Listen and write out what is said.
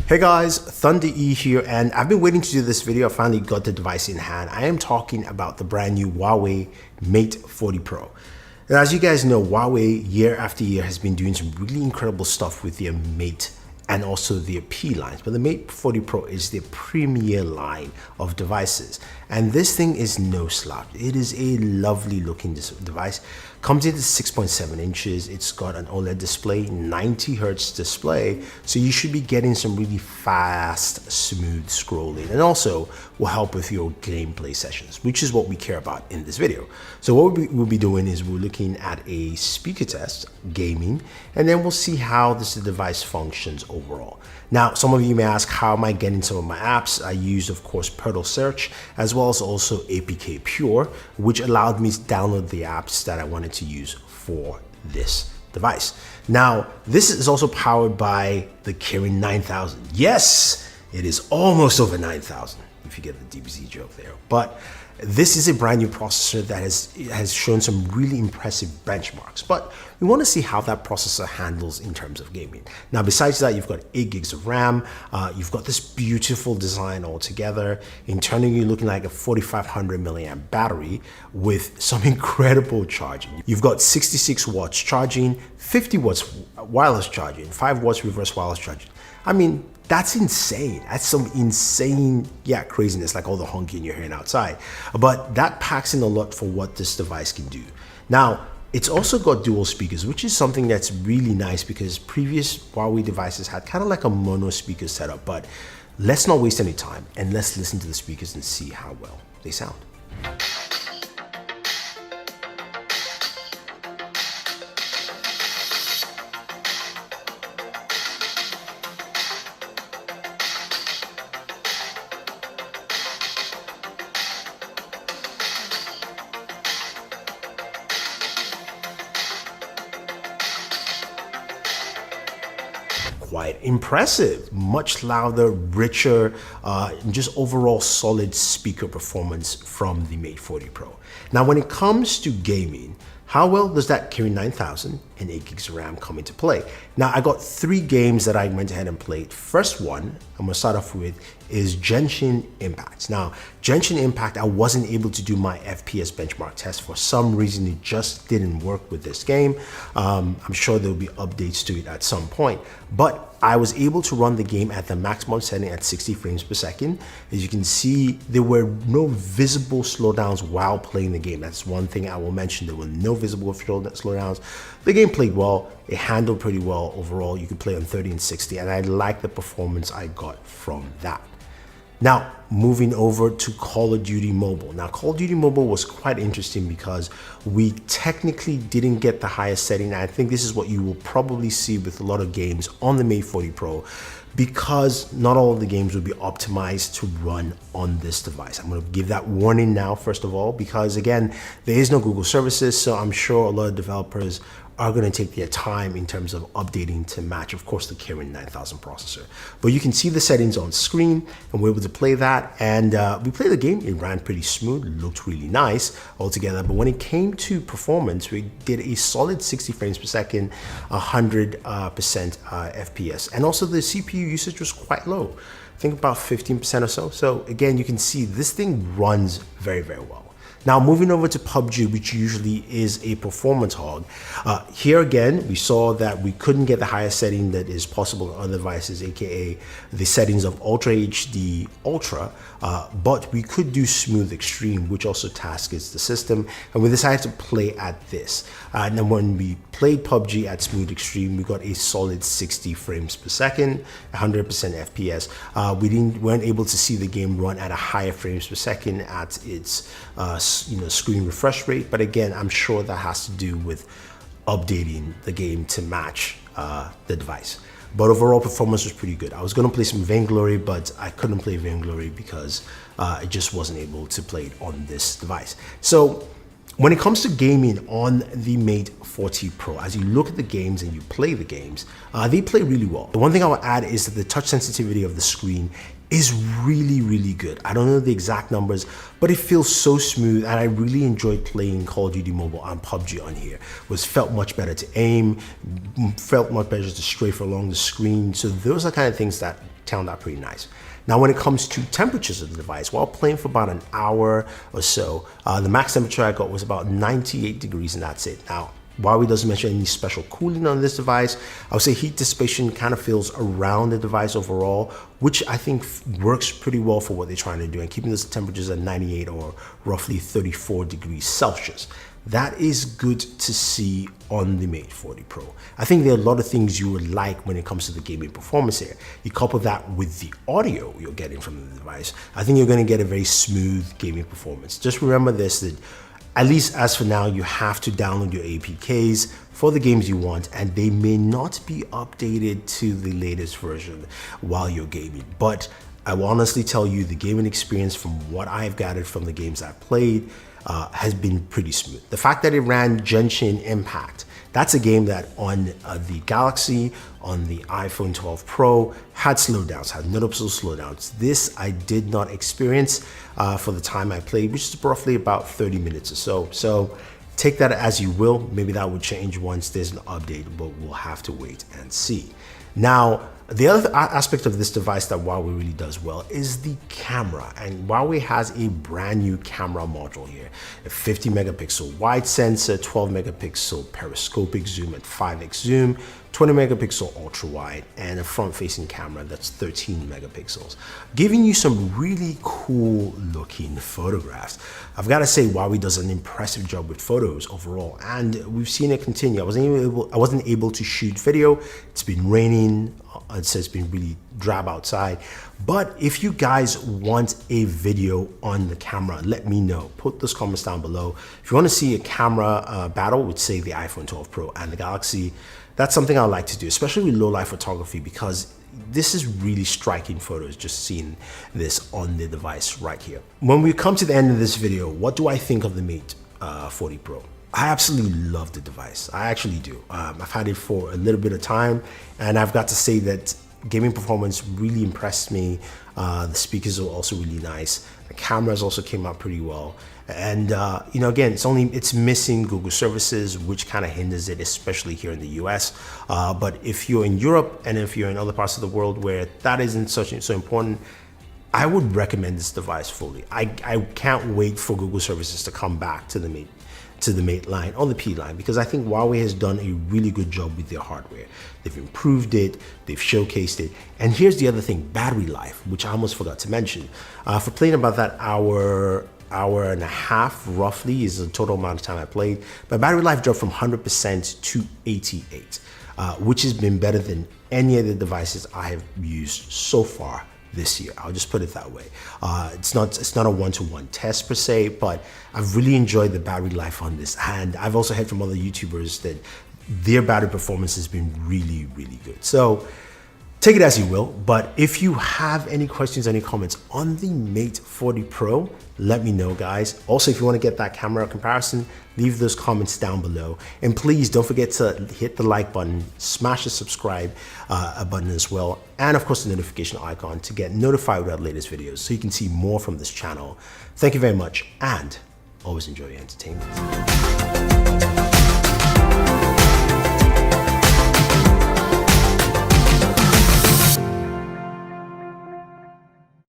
Hey guys, Thunder E here, and I've been waiting to do this video. I finally got the device in hand. I am talking about the brand new Huawei Mate 40 Pro. And as you guys know, Huawei year after year has been doing some really incredible stuff with their Mate and also their P lines. But the Mate 40 Pro is their premier line of devices. And this thing is no slouch. It is a lovely looking device. Comes in at 6.7 inches. It's got an OLED display, 90 Hertz display. So you should be getting some really fast, smooth scrolling, and also will help with your gameplay sessions, which is what we care about in this video. So what we'll be doing is we're looking at a speaker test, gaming, and then we'll see how this device functions overall. Now, some of you may ask, how am I getting some of my apps? I used, of course, Pertle Search, as well as also APK Pure, which allowed me to download the apps that I wanted to use for this device. Now, this is also powered by the Kirin 9000. Yes, it is almost over 9,000, if you get the DBZ joke there. But this is a brand new processor that has shown some really impressive benchmarks, but we want to see how that processor handles in terms of gaming. Now, besides that, you've got 8 gigs of RAM, you've got this beautiful design altogether. Internally, you're looking like a 4,500 milliamp battery with some incredible charging. You've got 66 watts charging, 50 watts wireless charging, 5 watts reverse wireless charging. I mean, that's insane. That's some insane, craziness, like all the honking you're hearing outside. But that packs in a lot for what this device can do. Now, it's also got dual speakers, which is something that's really nice because previous Huawei devices had kind of like a mono speaker setup. But let's not waste any time and let's listen to the speakers and see how well they sound. Quite impressive, much louder, richer, just overall solid speaker performance from the Mate 40 Pro. Now, when it comes to gaming, how well does that Kirin 9000 and 8 gigs of RAM come into play? Now, I got 3 games that I went ahead and played. First one I'm gonna start off with is Genshin Impact. Now, Genshin Impact, I wasn't able to do my FPS benchmark test. For some reason, it just didn't work with this game. I'm sure there'll be updates to it at some point, but I was able to run the game at the maximum setting at 60 frames per second. As you can see, there were no visible slowdowns while playing the game. That's one thing I will mention. There were no visible slowdowns. The game played well. It handled pretty well overall. You could play on 30 and 60, and I like the performance I got from that. Now, moving over to Call of Duty Mobile. Now, Call of Duty Mobile was quite interesting because we technically didn't get the highest setting. I think this is what you will probably see with a lot of games on the Mate 40 Pro, because not all of the games will be optimized to run on this device. I'm going to give that warning now, first of all, because again, there is no Google services, so I'm sure a lot of developers are going to take their time in terms of updating to match, of course, the Kirin 9000 processor. But you can see the settings on screen, and we're able to play that. And we played the game. It ran pretty smooth, looked really nice altogether. But when it came to performance, we did a solid 60 frames per second, 100% FPS. And also the CPU usage was quite low. I think about 15% or so. So again, you can see this thing runs very, very well. Now, moving over to PubG, which usually is a performance hog. Here again, we saw that we couldn't get the highest setting that is possible on other devices, aka the settings of Ultra HD Ultra, but we could do Smooth Extreme, which also tasks the system, and we decided to play at this. And then when we played PubG at Smooth Extreme, we got a solid 60 frames per second, 100% FPS. We weren't able to see the game run at a higher frames per second at its screen refresh rate, but again, I'm sure that has to do with updating the game to match the device. But overall performance was pretty good. I was going to play some Vainglory, but I couldn't play Vainglory because I just wasn't able to play it on this device. So when it comes to gaming on the Mate 40 Pro, as you look at the games and you play the games, they play really well. The one thing I will add is that the touch sensitivity of the screen is really, really good. I don't know the exact numbers, but it feels so smooth, and I really enjoyed playing Call of Duty Mobile and PubG on here. Felt much better to aim, felt much better to strafe along the screen. So those are kind of things that turned out pretty nice. Now, when it comes to temperatures of the device, while playing for about an hour or so, the max temperature I got was about 98 degrees, and that's it. Now, Huawei doesn't mention any special cooling on this device. I would say heat dissipation kind of feels around the device overall, which I think works pretty well for what they're trying to do, and keeping the temperatures at 98 or roughly 34 degrees Celsius. That is good to see on the Mate 40 Pro. I think there are a lot of things you would like when it comes to the gaming performance here. You couple that with the audio you're getting from the device, I think you're going to get a very smooth gaming performance. Just remember this, that at least as for now, you have to download your APKs for the games you want, and they may not be updated to the latest version while you're gaming. But I will honestly tell you, the gaming experience from what I've gathered from the games I've played has been pretty smooth. The fact that it ran Genshin Impact, that's a game that on the Galaxy, on the iPhone 12 Pro, had slowdowns, had noticeable slowdowns. This I did not experience for the time I played, which is roughly about 30 minutes or so. So take that as you will. Maybe that would change once there's an update, but we'll have to wait and see. Now, the other aspect of this device that Huawei really does well is the camera, and Huawei has a brand new camera module here. A 50 megapixel wide sensor, 12 megapixel periscopic zoom at 5x zoom, 20 megapixel ultra wide, and a front facing camera that's 13 megapixels, giving you some really cool looking photographs. I've got to say, Huawei does an impressive job with photos overall, and we've seen it continue. I wasn't able to shoot video. It's been raining. It's been really drab outside. But if you guys want a video on the camera, let me know. Put those comments down below. If you want to see a camera battle with, say, the iPhone 12 Pro and the Galaxy, that's something I like to do, especially with low light photography, because this is really striking photos just seeing this on the device right here. When we come to the end of this video, what do I think of the Mate 40 Pro? I absolutely love the device. I actually do. I've had it for a little bit of time, and I've got to say that gaming performance really impressed me. The speakers are also really nice. The cameras also came out pretty well. And you know, again, it's missing Google services, which kind of hinders it, especially here in the US. But if you're in Europe and if you're in other parts of the world where that isn't so important, I would recommend this device fully. I can't wait for Google services to come back to the Mate line or the P line, because I think Huawei has done a really good job with their hardware. They've improved it, they've showcased it. And here's the other thing, battery life, which I almost forgot to mention. For playing about that hour and a half roughly is the total amount of time I played, but battery life dropped from 100% to 88, which has been better than any of the devices I have used so far this year. I'll just put it that way. It's not a one-to-one test per se, but I've really enjoyed the battery life on this, and I've also heard from other YouTubers that their battery performance has been really, really good. So take it as you will, but if you have any questions, any comments on the Mate 40 Pro, let me know, guys. Also, if you want to get that camera comparison, leave those comments down below. And please don't forget to hit the like button, smash the subscribe button as well, and of course the notification icon to get notified with our latest videos so you can see more from this channel. Thank you very much, and always enjoy your entertainment.